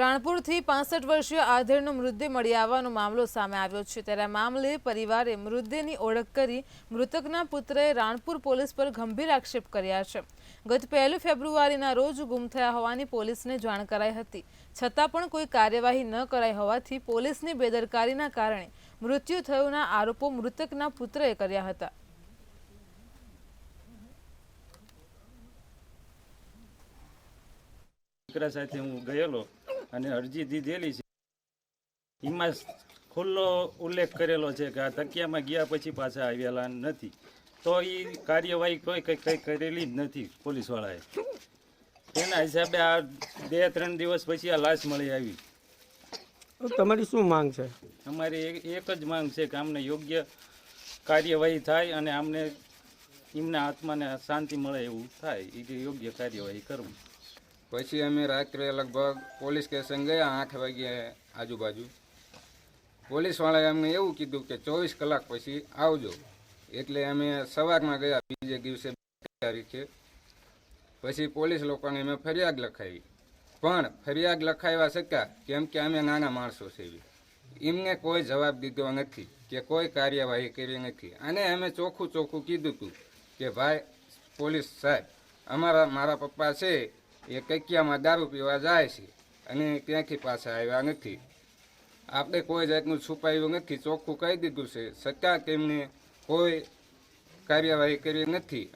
રાણપુરથી 65 વર્ષીય આધેડનો મૃતદેહ મળી આવવાનો મામલો સામે આવ્યો છે। ત્યારે આ મામલે પરિવારે મૃતદેહની ઓળખ કરી મૃતકના પુત્રએ રાણપુર પોલીસ પર ગંભીર આક્ષેપ કર્યા છે। ગત 1 ફેબ્રુઆરીના રોજ ગુમ થયા હોવાની પોલીસને જાણ કરાઈ હતી, છતાં પણ કોઈ કાર્યવાહી ન કરાઈ હોવાથી પોલીસની બેદરકારીના કારણે મૃત્યુ થયાના આરોપો મૃતકના પુત્રએ કર્યા હતા। દીકરા સાથે હું ગયેલો અને અરજી દીધેલી છે, એમાં ખુલ્લો ઉલ્લેખ કરેલો છે કે આ તકિયામાં ગયા પછી પાછા આવેલા નથી, તો એ કાર્યવાહી કોઈ કંઈ કરેલી જ નથી પોલીસવાળાએ। તેના હિસાબે આ 2-3 દિવસ પછી આ લાશ મળી આવી। તમારી શું માંગ છે? અમારી એક જ માંગ છે કે અમને યોગ્ય કાર્યવાહી થાય અને અમને એમના આત્માને શાંતિ મળે એવું થાય, એ યોગ્ય કાર્યવાહી કરવું। પછી અમે રાત્રે લગભગ પોલીસ સ્ટેશન ગયા 8 વાગ્યે આજુબાજુ। પોલીસવાળાએ અમને એવું કીધું કે 24 કલાક પછી આવજો, એટલે અમે સવારમાં ગયા બીજે દિવસે 2 તારીખે। પછી પોલીસ લોકોને અમે ફરિયાદ લખાવી, પણ ફરિયાદ લખાવ્યા છતાં કેમ કે અમે નાના માણસો છીએ, એમને કોઈ જવાબ દીધો નથી કે કોઈ કાર્યવાહી કરી નથી। અને અમે ચોખ્ખું કીધું હતું કે ભાઈ પોલીસ સાહેબ, મારા પપ્પા છે એ કકિયામાં દારૂ પીવા જાય છે અને ત્યાંથી પાછા આવ્યા નથી। આપણે કોઈ જાતનું છુપાયું નથી, ચોખ્ખું કહી દીધું છે, છતાં તેમને કોઈ કાર્યવાહી કરી નથી।